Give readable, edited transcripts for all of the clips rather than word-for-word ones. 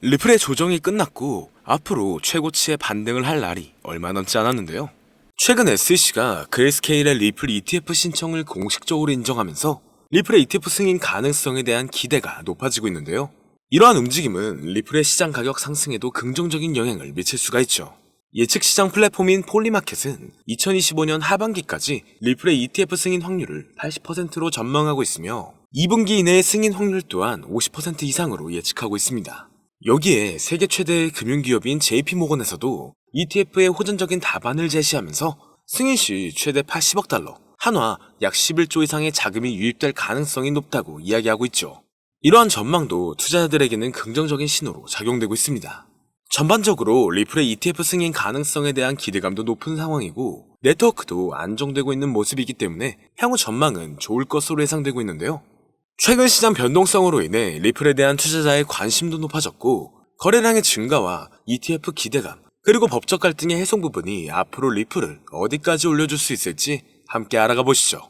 리플의 조정이 끝났고 앞으로 최고치의 반등을 할 날이 얼마 남지 않았는데요. 최근 SEC가 그레이스케일의 리플 ETF 신청을 공식적으로 인정하면서 리플의 ETF 승인 가능성에 대한 기대가 높아지고 있는데요. 이러한 움직임은 리플의 시장 가격 상승에도 긍정적인 영향을 미칠 수가 있죠. 예측 시장 플랫폼인 폴리마켓은 2025년 하반기까지 리플의 ETF 승인 확률을 80%로 전망하고 있으며 2분기 이내의 승인 확률 또한 50% 이상으로 예측하고 있습니다. 여기에 세계 최대의 금융기업인 JP모건에서도 ETF의 호전적인 답안을 제시하면서 승인 시 최대 80억 달러, 한화 약 11조 이상의 자금이 유입될 가능성이 높다고 이야기하고 있죠. 이러한 전망도 투자자들에게는 긍정적인 신호로 작용되고 있습니다. 전반적으로 리플의 ETF 승인 가능성에 대한 기대감도 높은 상황이고 네트워크도 안정되고 있는 모습이기 때문에 향후 전망은 좋을 것으로 예상되고 있는데요. 최근 시장 변동성으로 인해 리플에 대한 투자자의 관심도 높아졌고 거래량의 증가와 ETF 기대감 그리고 법적 갈등의 해소 부분이 앞으로 리플을 어디까지 올려줄 수 있을지 함께 알아가 보시죠.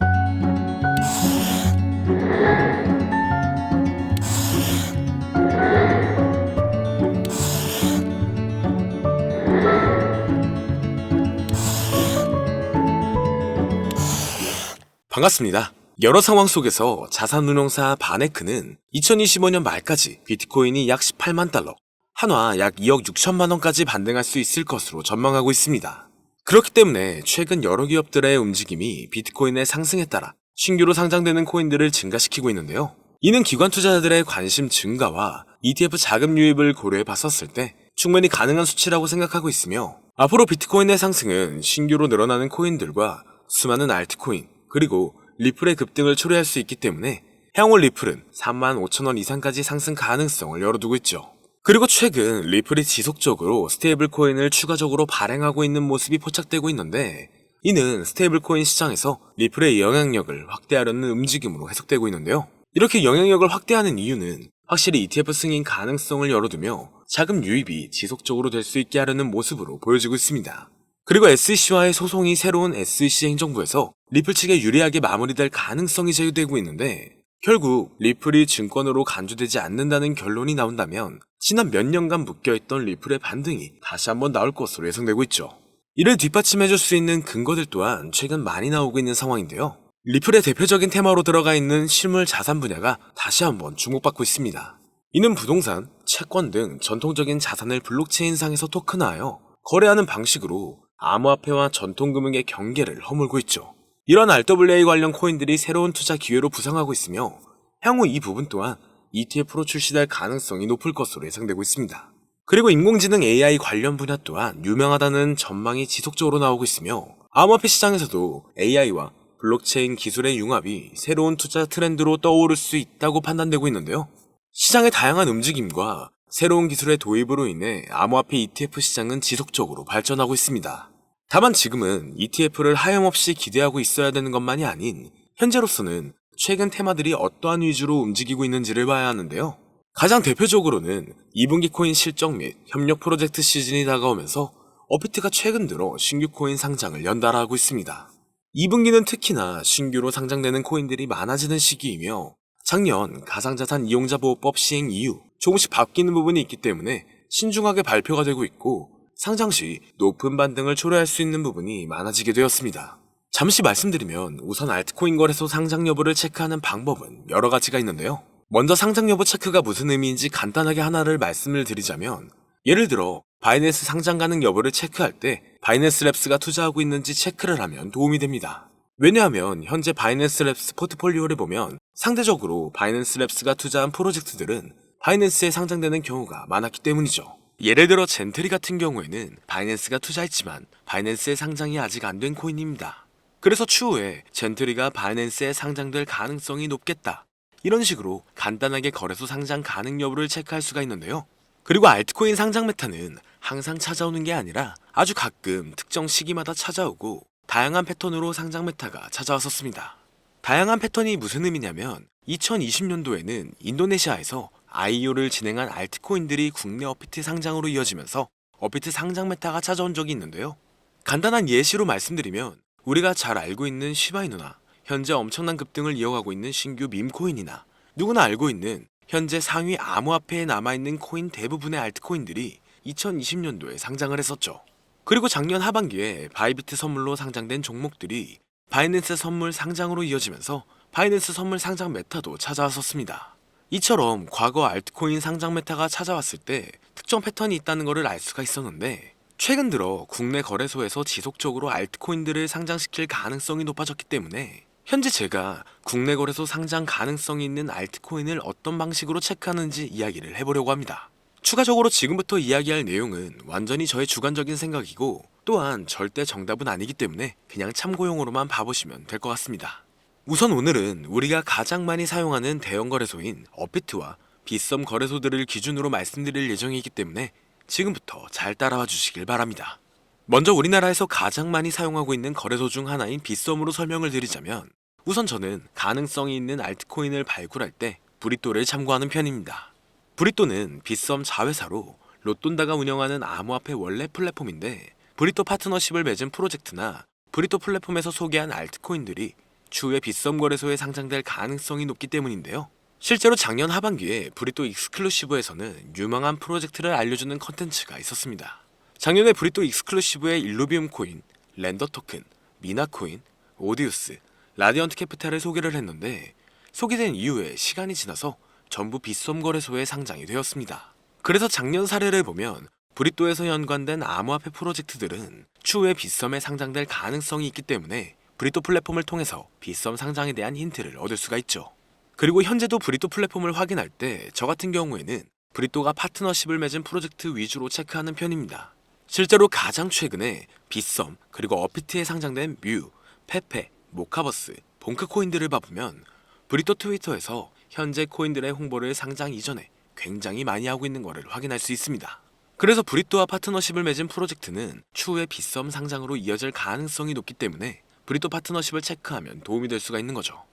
반갑습니다. 여러 상황 속에서 자산운용사 바네크는 2025년 말까지 비트코인이 약 18만 달러, 한화 약 2억 6천만 원까지 반등할 수 있을 것으로 전망하고 있습니다. 그렇기 때문에 최근 여러 기업들의 움직임이 비트코인의 상승에 따라 신규로 상장되는 코인들을 증가시키고 있는데요. 이는 기관 투자자들의 관심 증가와 ETF 자금 유입을 고려해 봤었을 때 충분히 가능한 수치라고 생각하고 있으며 앞으로 비트코인의 상승은 신규로 늘어나는 코인들과 수많은 알트코인 그리고 리플의 급등을 초래할 수 있기 때문에 향후 리플은 35,000원 이상까지 상승 가능성을 열어두고 있죠. 그리고 최근 리플이 지속적으로 스테이블 코인을 추가적으로 발행하고 있는 모습이 포착되고 있는데 이는 스테이블 코인 시장에서 리플의 영향력을 확대하려는 움직임으로 해석되고 있는데요. 이렇게 영향력을 확대하는 이유는 확실히 ETF 승인 가능성을 열어두며 자금 유입이 지속적으로 될 수 있게 하려는 모습으로 보여지고 있습니다. 그리고 SEC와의 소송이 새로운 SEC 행정부에서 리플 측에 유리하게 마무리될 가능성이 제기되고 있는데 결국 리플이 증권으로 간주되지 않는다는 결론이 나온다면 지난 몇 년간 묶여있던 리플의 반등이 다시 한번 나올 것으로 예상되고 있죠. 이를 뒷받침해줄 수 있는 근거들 또한 최근 많이 나오고 있는 상황인데요. 리플의 대표적인 테마로 들어가 있는 실물 자산 분야가 다시 한번 주목받고 있습니다. 이는 부동산, 채권 등 전통적인 자산을 블록체인상에서 토큰화하여 거래하는 방식으로 암호화폐와 전통금융의 경계를 허물고 있죠. 이런 RWA 관련 코인들이 새로운 투자 기회로 부상하고 있으며 향후 이 부분 또한 ETF로 출시될 가능성이 높을 것으로 예상되고 있습니다. 그리고 인공지능 AI 관련 분야 또한 유명하다는 전망이 지속적으로 나오고 있으며 암호화폐 시장에서도 AI와 블록체인 기술의 융합이 새로운 투자 트렌드로 떠오를 수 있다고 판단되고 있는데요. 시장의 다양한 움직임과 새로운 기술의 도입으로 인해 암호화폐 ETF 시장은 지속적으로 발전하고 있습니다. 다만 지금은 ETF를 하염없이 기대하고 있어야 되는 것만이 아닌 현재로서는 최근 테마들이 어떠한 위주로 움직이고 있는지를 봐야 하는데요. 가장 대표적으로는 2분기 코인 실적 및 협력 프로젝트 시즌이 다가오면서 업비트가 최근 들어 신규 코인 상장을 연달아 하고 있습니다. 2분기는 특히나 신규로 상장되는 코인들이 많아지는 시기이며 작년 가상자산 이용자 보호법 시행 이후 조금씩 바뀌는 부분이 있기 때문에 신중하게 발표가 되고 있고 상장 시 높은 반등을 초래할 수 있는 부분이 많아지게 되었습니다. 잠시 말씀드리면 우선 알트코인 거래소 상장 여부를 체크하는 방법은 여러 가지가 있는데요. 먼저 상장 여부 체크가 무슨 의미인지 간단하게 하나를 말씀을 드리자면 예를 들어 바이낸스 상장 가능 여부를 체크할 때 바이낸스 랩스가 투자하고 있는지 체크를 하면 도움이 됩니다. 왜냐하면 현재 바이낸스 랩스 포트폴리오를 보면 상대적으로 바이낸스 랩스가 투자한 프로젝트들은 바이낸스에 상장되는 경우가 많았기 때문이죠. 예를 들어 젠트리 같은 경우에는 바이낸스가 투자했지만 바이낸스에 상장이 아직 안 된 코인입니다. 그래서 추후에 젠트리가 바이낸스에 상장될 가능성이 높겠다. 이런 식으로 간단하게 거래소 상장 가능 여부를 체크할 수가 있는데요. 그리고 알트코인 상장 메타는 항상 찾아오는 게 아니라 아주 가끔 특정 시기마다 찾아오고 다양한 패턴으로 상장 메타가 찾아왔었습니다. 다양한 패턴이 무슨 의미냐면 2020년도에는 인도네시아에서 IEO를 진행한 알트코인들이 국내 업비트 상장으로 이어지면서 업비트 상장 메타가 찾아온 적이 있는데요. 간단한 예시로 말씀드리면 우리가 잘 알고 있는 시바이누나, 현재 엄청난 급등을 이어가고 있는 신규 밈코인이나 누구나 알고 있는 현재 상위 암호화폐에 남아있는 코인 대부분의 알트코인들이 2020년도에 상장을 했었죠. 그리고 작년 하반기에 바이비트 선물로 상장된 종목들이 바이낸스 선물 상장으로 이어지면서 바이낸스 선물 상장 메타도 찾아왔었습니다. 이처럼 과거 알트코인 상장 메타가 찾아왔을 때 특정 패턴이 있다는 것을 알 수가 있었는데, 최근 들어 국내 거래소에서 지속적으로 알트코인들을 상장시킬 가능성이 높아졌기 때문에 현재 제가 국내 거래소 상장 가능성이 있는 알트코인을 어떤 방식으로 체크하는지 이야기를 해보려고 합니다. 추가적으로 지금부터 이야기할 내용은 완전히 저의 주관적인 생각이고, 또한 절대 정답은 아니기 때문에 그냥 참고용으로만 봐보시면 될 것 같습니다. 우선 오늘은 우리가 가장 많이 사용하는 대형 거래소인 업비트와 빗썸 거래소들을 기준으로 말씀드릴 예정이기 때문에 지금부터 잘 따라와 주시길 바랍니다. 먼저 우리나라에서 가장 많이 사용하고 있는 거래소 중 하나인 빗썸으로 설명을 드리자면, 우선 저는 가능성이 있는 알트코인을 발굴할 때 브리또를 참고하는 편입니다. 브리또는 빗썸 자회사로 로돈다가 운영하는 암호화폐 원래 플랫폼인데, 브리또 파트너십을 맺은 프로젝트나 브리또 플랫폼에서 소개한 알트코인들이 추후에 빗썸 거래소에 상장될 가능성이 높기 때문인데요. 실제로 작년 하반기에 브리또 익스클루시브에서는 유망한 프로젝트를 알려주는 컨텐츠가 있었습니다. 작년에 브리또 익스클루시브의 일루비움 코인, 렌더 토큰, 미나 코인, 오디우스, 라디언트 캐피탈을 소개를 했는데, 소개된 이후에 시간이 지나서 전부 빗썸 거래소에 상장이 되었습니다. 그래서 작년 사례를 보면 브리또에서 연관된 암호화폐 프로젝트들은 추후에 빗썸에 상장될 가능성이 있기 때문에 브리또 플랫폼을 통해서 빗썸 상장에 대한 힌트를 얻을 수가 있죠. 그리고 현재도 브리또 플랫폼을 확인할 때 저 같은 경우에는 브리또가 파트너십을 맺은 프로젝트 위주로 체크하는 편입니다. 실제로 가장 최근에 빗썸 그리고 업비트에 상장된 뮤, 페페, 모카버스, 봉크 코인들을 봐보면 브리또 트위터에서 현재 코인들의 홍보를 상장 이전에 굉장히 많이 하고 있는 것을 확인할 수 있습니다. 그래서 브리또와 파트너십을 맺은 프로젝트는 추후에 빗썸 상장으로 이어질 가능성이 높기 때문에 브리또 파트너십을 체크하면 도움이 될 수가 있는 거죠.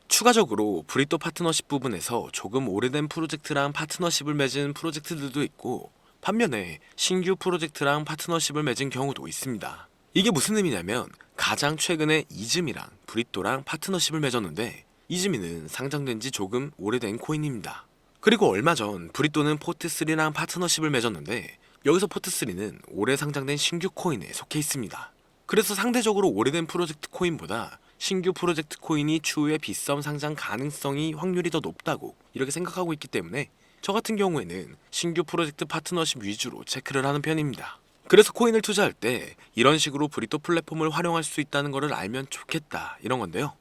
추가적으로 브리또 파트너십 부분에서 조금 오래된 프로젝트랑 파트너십을 맺은 프로젝트들도 있고, 반면에 신규 프로젝트랑 파트너십을 맺은 경우도 있습니다. 이게 무슨 의미냐면, 가장 최근에 이즈미랑 브리또랑 파트너십을 맺었는데, 이즈미는 상장된 지 조금 오래된 코인입니다. 그리고 얼마 전 브리또는 포트3랑 파트너십을 맺었는데, 여기서 포트3는 올해 상장된 신규 코인에 속해 있습니다. 그래서 상대적으로 오래된 프로젝트 코인보다 신규 프로젝트 코인이 추후에 빗썸 상장 가능성이 확률이 더 높다고 이렇게 생각하고 있기 때문에 저 같은 경우에는 신규 프로젝트 파트너십 위주로 체크를 하는 편입니다. 그래서 코인을 투자할 때 이런 식으로 브리또 플랫폼을 활용할 수 있다는 것을 알면 좋겠다, 이런 건데요.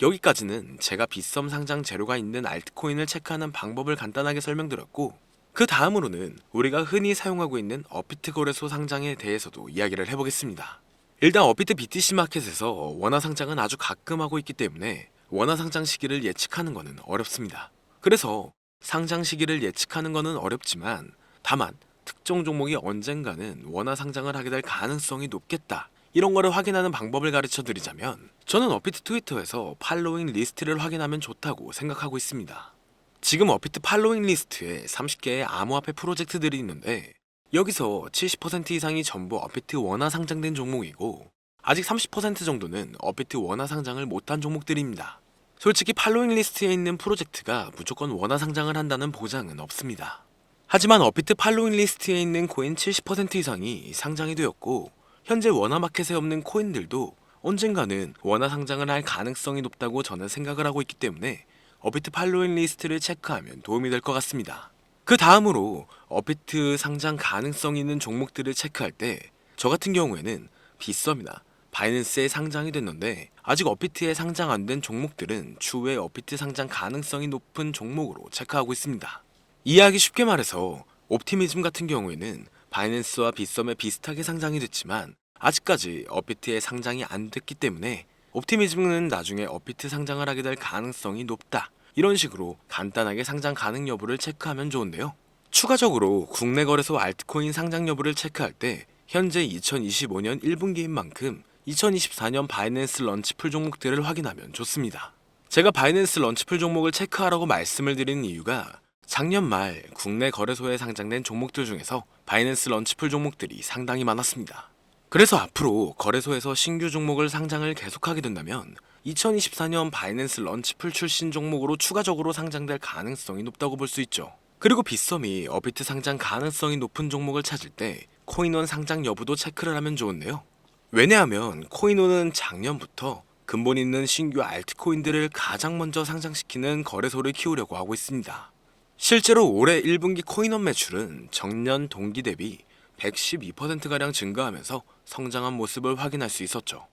여기까지는 제가 빗썸 상장 재료가 있는 알트코인을 체크하는 방법을 간단하게 설명드렸고, 그 다음으로는 우리가 흔히 사용하고 있는 업비트 거래소 상장에 대해서도 이야기를 해보겠습니다. 일단 업비트 BTC 마켓에서 원화 상장은 아주 가끔 하고 있기 때문에 원화 상장 시기를 예측하는 것은 어렵습니다. 그래서 상장 시기를 예측하는 것은 어렵지만, 다만 특정 종목이 언젠가는 원화 상장을 하게 될 가능성이 높겠다, 이런 거를 확인하는 방법을 가르쳐 드리자면, 저는 업비트 트위터에서 팔로잉 리스트를 확인하면 좋다고 생각하고 있습니다. 지금 업비트 팔로잉 리스트에 30개의 암호화폐 프로젝트들이 있는데, 여기서 70% 이상이 전부 업비트 원화 상장된 종목이고, 아직 30% 정도는 업비트 원화 상장을 못한 종목들입니다. 솔직히 팔로잉 리스트에 있는 프로젝트가 무조건 원화 상장을 한다는 보장은 없습니다. 하지만 업비트 팔로잉 리스트에 있는 코인 70% 이상이 상장이 되었고, 현재 원화 마켓에 없는 코인들도 언젠가는 원화 상장을 할 가능성이 높다고 저는 생각을 하고 있기 때문에 업비트 팔로잉 리스트를 체크하면 도움이 될 것 같습니다. 그 다음으로 업비트 상장 가능성 있는 종목들을 체크할 때 저 같은 경우에는 빗썸이나 바이낸스에 상장이 됐는데 아직 업비트에 상장 안 된 종목들은 추후에 업비트 상장 가능성이 높은 종목으로 체크하고 있습니다. 이해하기 쉽게 말해서 옵티미즘 같은 경우에는 바이낸스와 빗썸에 비슷하게 상장이 됐지만 아직까지 업비트에 상장이 안 됐기 때문에 옵티미즘은 나중에 업비트 상장을 하게 될 가능성이 높다, 이런 식으로 간단하게 상장 가능 여부를 체크하면 좋은데요. 추가적으로 국내 거래소 알트코인 상장 여부를 체크할 때 현재 2025년 1분기인 만큼 2024년 바이낸스 런치풀 종목들을 확인하면 좋습니다. 제가 바이낸스 런치풀 종목을 체크하라고 말씀을 드리는 이유가, 작년 말 국내 거래소에 상장된 종목들 중에서 바이낸스 런치풀 종목들이 상당히 많았습니다. 그래서 앞으로 거래소에서 신규 종목을 상장을 계속하게 된다면 2024년 바이낸스 런치풀 출신 종목으로 추가적으로 상장될 가능성이 높다고 볼 수 있죠. 그리고 빗썸이 업비트 상장 가능성이 높은 종목을 찾을 때 코인원 상장 여부도 체크를 하면 좋은데요. 왜냐하면 코인원은 작년부터 근본 있는 신규 알트코인들을 가장 먼저 상장시키는 거래소를 키우려고 하고 있습니다. 실제로 올해 1분기 코인원 매출은 전년 동기 대비 112%가량 증가하면서 성장한 모습을 확인할 수 있었죠.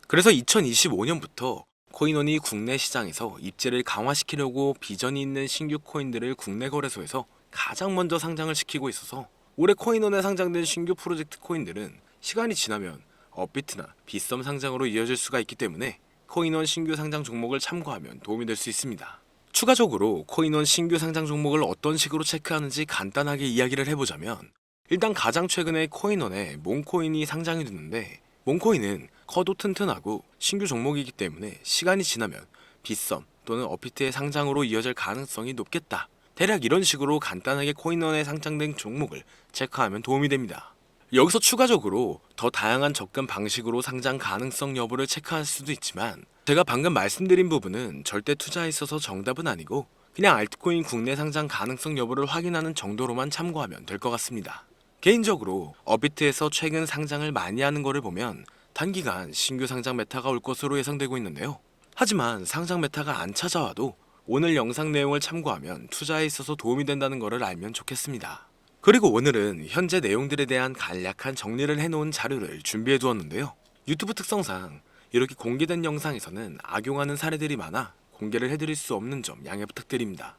그래서 2025년부터 코인원이 국내 시장에서 입지를 강화시키려고 비전이 있는 신규 코인들을 국내 거래소에서 가장 먼저 상장을 시키고 있어서 올해 코인원에 상장된 신규 프로젝트 코인들은 시간이 지나면 업비트나 빗썸 상장으로 이어질 수가 있기 때문에 코인원 신규 상장 종목을 참고하면 도움이 될 수 있습니다. 추가적으로 코인원 신규 상장 종목을 어떤 식으로 체크하는지 간단하게 이야기를 해보자면, 일단 가장 최근에 코인원에 몽코인이 상장이 됐는데, 몽코인은 커도 튼튼하고 신규 종목이기 때문에 시간이 지나면 빗썸 또는 업비트의 상장으로 이어질 가능성이 높겠다. 대략 이런 식으로 간단하게 코인원에 상장된 종목을 체크하면 도움이 됩니다. 여기서 추가적으로 더 다양한 접근 방식으로 상장 가능성 여부를 체크할 수도 있지만, 제가 방금 말씀드린 부분은 절대 투자에 있어서 정답은 아니고 그냥 알트코인 국내 상장 가능성 여부를 확인하는 정도로만 참고하면 될 것 같습니다. 개인적으로 업비트에서 최근 상장을 많이 하는 거를 보면 단기간 신규 상장 메타가 올 것으로 예상되고 있는데요. 하지만 상장 메타가 안 찾아와도 오늘 영상 내용을 참고하면 투자에 있어서 도움이 된다는 것을 알면 좋겠습니다. 그리고 오늘은 현재 내용들에 대한 간략한 정리를 해놓은 자료를 준비해 두었는데요. 유튜브 특성상 이렇게 공개된 영상에서는 악용하는 사례들이 많아 공개를 해드릴 수 없는 점 양해 부탁드립니다.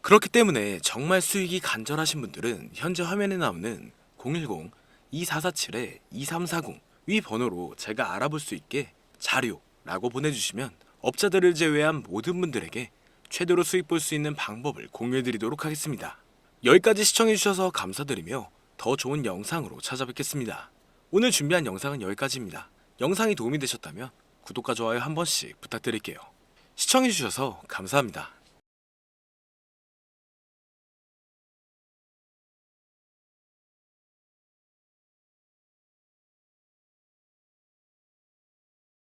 그렇기 때문에 정말 수익이 간절하신 분들은 현재 화면에 나오는 010-2447-2340 위 번호로 제가 알아볼 수 있게 자료라고 보내주시면 업자들을 제외한 모든 분들에게 최대로 수익 볼 수 있는 방법을 공유해드리도록 하겠습니다. 여기까지 시청해주셔서 감사드리며 더 좋은 영상으로 찾아뵙겠습니다. 오늘 준비한 영상은 여기까지입니다. 영상이 도움이 되셨다면 구독과 좋아요 한 번씩 부탁드릴게요. 시청해주셔서 감사합니다.